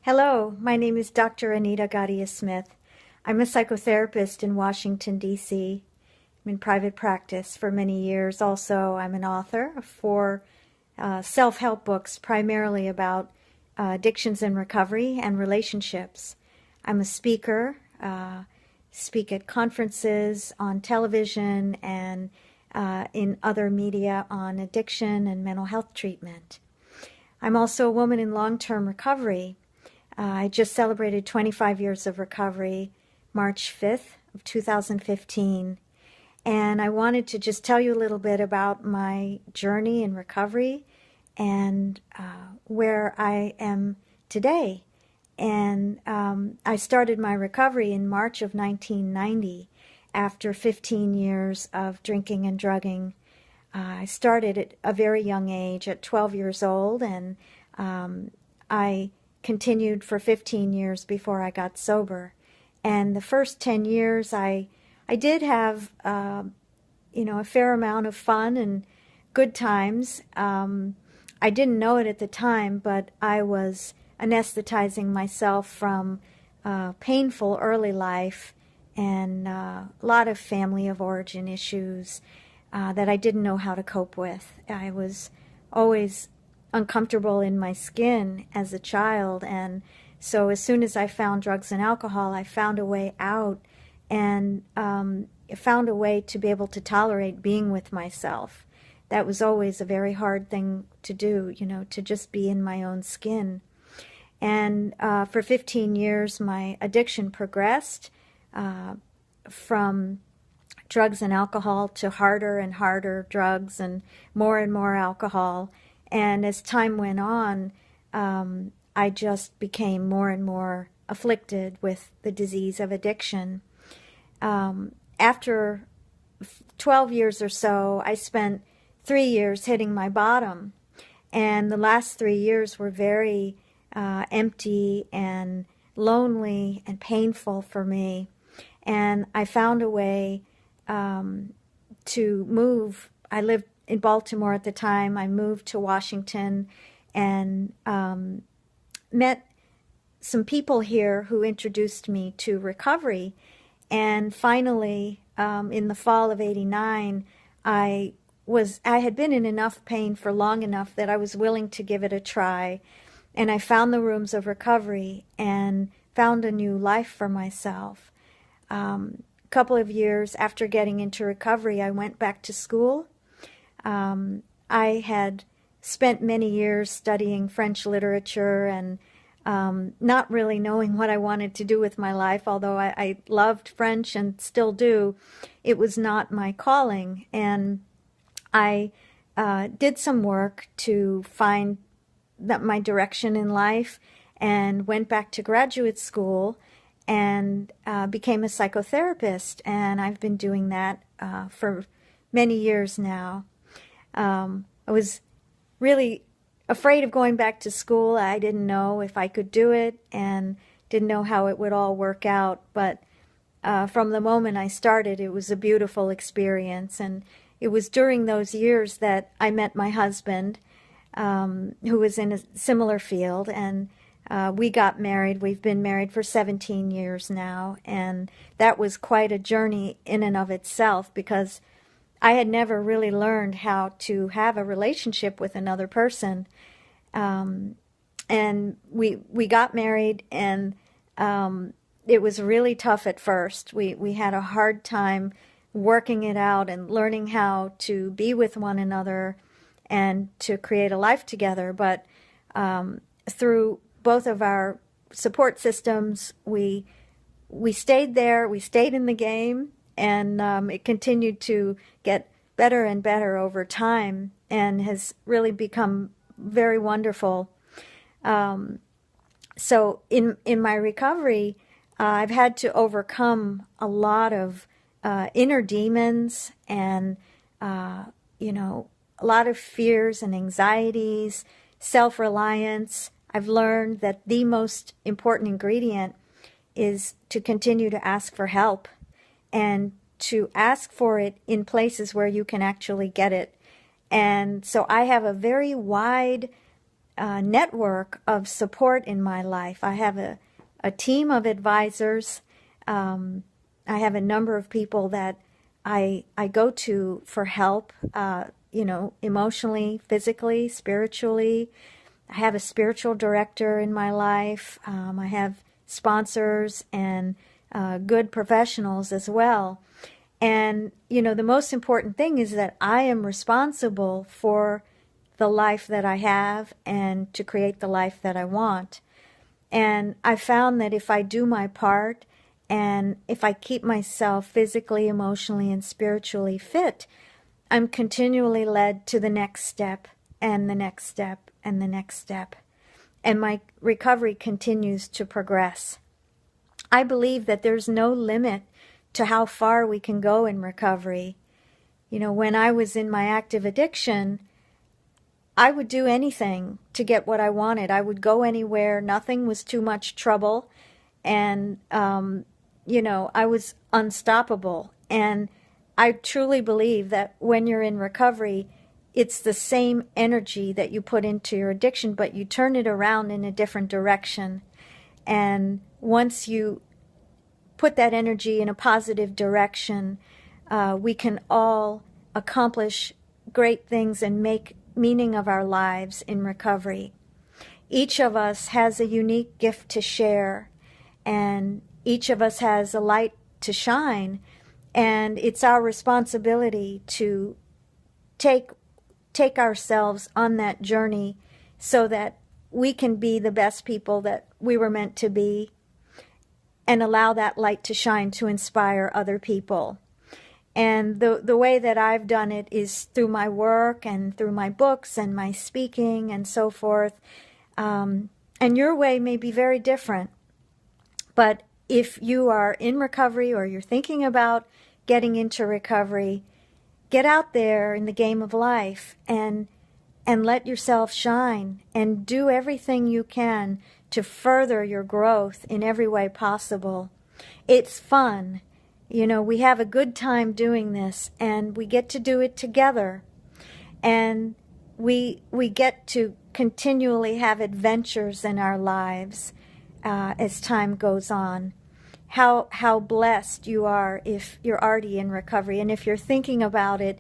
Hello, my name is Dr. Anita Gadhia-Smith. I'm a psychotherapist in Washington, D.C. I'm in private practice for many years. Also, I'm an author of four self-help books, primarily about addictions and recovery and relationships. I'm a speaker, speak at conferences, on television, and in other media on addiction and mental health treatment. I'm also a woman in long-term recovery. I just celebrated 25 years of recovery, March 5th of 2015. And I wanted to just tell you a little bit about my journey in recovery and where I am today. And I started my recovery in March of 1990 after 15 years of drinking and drugging. I started at a very young age, at 12 years old, and I continued for 15 years before I got sober. And the first 10 years, I did have, a fair amount of fun and good times. I didn't know it at the time, but I was anesthetizing myself from painful early life and a lot of family of origin issues that I didn't know how to cope with. I was always uncomfortable in my skin as a child, and so as soon as I found drugs and alcohol, I found a way out and found a way to be able to tolerate being with myself. That was always a very hard thing to do, to just be in my own skin. And for 15 years, my addiction progressed from drugs and alcohol to harder and harder drugs and more alcohol. And as time went on, I just became more and more afflicted with the disease of addiction. After 12 years or so, I spent 3 years hitting my bottom. And the last 3 years were very empty and lonely and painful for me. And I found a way to move. I lived in Baltimore at the time. I moved to Washington and met some people here who introduced me to recovery. And finally, in the fall of '89, I had been in enough pain for long enough that I was willing to give it a try. And I found the rooms of recovery and found a new life for myself. A couple of years after getting into recovery, I went back to school. I had spent many years studying French literature and not really knowing what I wanted to do with my life, although I loved French and still do. It was not my calling, and I did some work to find my direction in life and went back to graduate school and became a psychotherapist, and I've been doing that for many years now. I was really afraid of going back to school. I didn't know if I could do it and didn't know how it would all work out. But from the moment I started, it was a beautiful experience. And it was during those years that I met my husband, who was in a similar field. And we got married. We've been married for 17 years now. And that was quite a journey in and of itself, because I had never really learned how to have a relationship with another person. And we got married, and it was really tough at first. We had a hard time working it out and learning how to be with one another and to create a life together. But through both of our support systems, we stayed there, we stayed in the game, and it continued to get better and better over time and has really become very wonderful. So in my recovery, I've had to overcome a lot of inner demons and, a lot of fears and anxieties, self-reliance. I've learned that the most important ingredient is to continue to ask for help, and to ask for it in places where you can actually get it. And so I have a very wide network of support in my life. I have a team of advisors. I have a number of people that I go to for help, emotionally, physically, spiritually. I have a spiritual director in my life. I have sponsors and good professionals as well. And, the most important thing is that I am responsible for the life that I have and to create the life that I want. And I found that if I do my part and if I keep myself physically, emotionally, and spiritually fit, I'm continually led to the next step and the next step and the next step. And my recovery continues to progress. I believe that there's no limit to how far we can go in recovery. When I was in my active addiction, I would do anything to get what I wanted. I would go anywhere. Nothing was too much trouble. And, I was unstoppable. And I truly believe that when you're in recovery, it's the same energy that you put into your addiction, but you turn it around in a different direction. And once you put that energy in a positive direction, we can all accomplish great things and make meaning of our lives in recovery. Each of us has a unique gift to share, and each of us has a light to shine, and it's our responsibility to take ourselves on that journey so that we can be the best people that we were meant to be, and allow that light to shine to inspire other people. And the way that I've done it is through my work and through my books and my speaking and so forth. And your way may be very different. But if you are in recovery or you're thinking about getting into recovery, get out there in the game of life and let yourself shine and do everything you can to further your growth in every way possible. It's fun. We have a good time doing this, and we get to do it together. And we get to continually have adventures in our lives as time goes on. How blessed you are if you're already in recovery. And if you're thinking about it,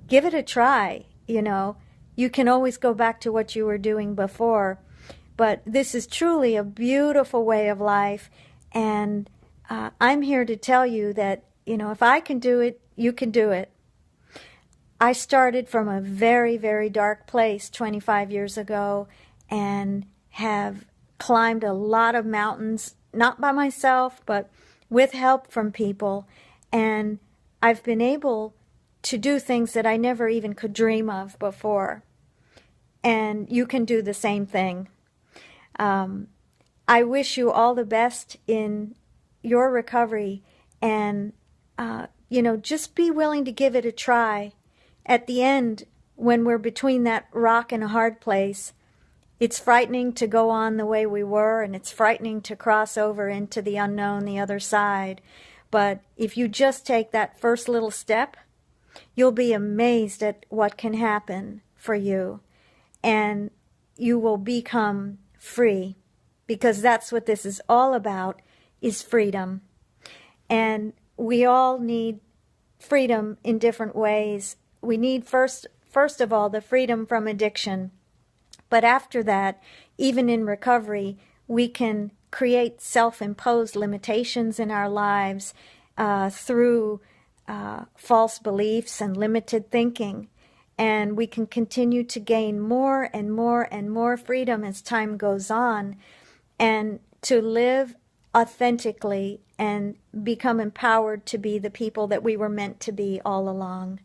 give it a try. You can always go back to what you were doing before. But this is truly a beautiful way of life, and I'm here to tell you that, if I can do it, you can do it. I started from a very, very dark place 25 years ago and have climbed a lot of mountains, not by myself, but with help from people, and I've been able to do things that I never even could dream of before. And you can do the same thing. I wish you all the best in your recovery, and, just be willing to give it a try. At the end, when we're between that rock and a hard place, it's frightening to go on the way we were, and it's frightening to cross over into the unknown, the other side. But if you just take that first little step, you'll be amazed at what can happen for you, and you will become free, because that's what this is all about, is freedom. And we all need freedom in different ways. We need first of all the freedom from addiction. But after that, even in recovery, we can create self-imposed limitations in our lives through false beliefs and limited thinking. And we can continue to gain more and more and more freedom as time goes on, and to live authentically and become empowered to be the people that we were meant to be all along.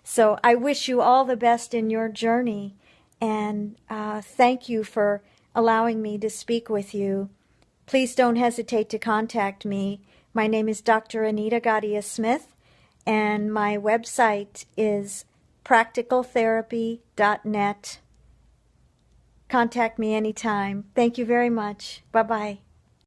So I wish you all the best in your journey, and thank you for allowing me to speak with you. Please don't hesitate to contact me. My name is Dr. Anita Gadhia-Smith, and my website is practicaltherapy.net. Contact me anytime. Thank you very much. Bye-bye.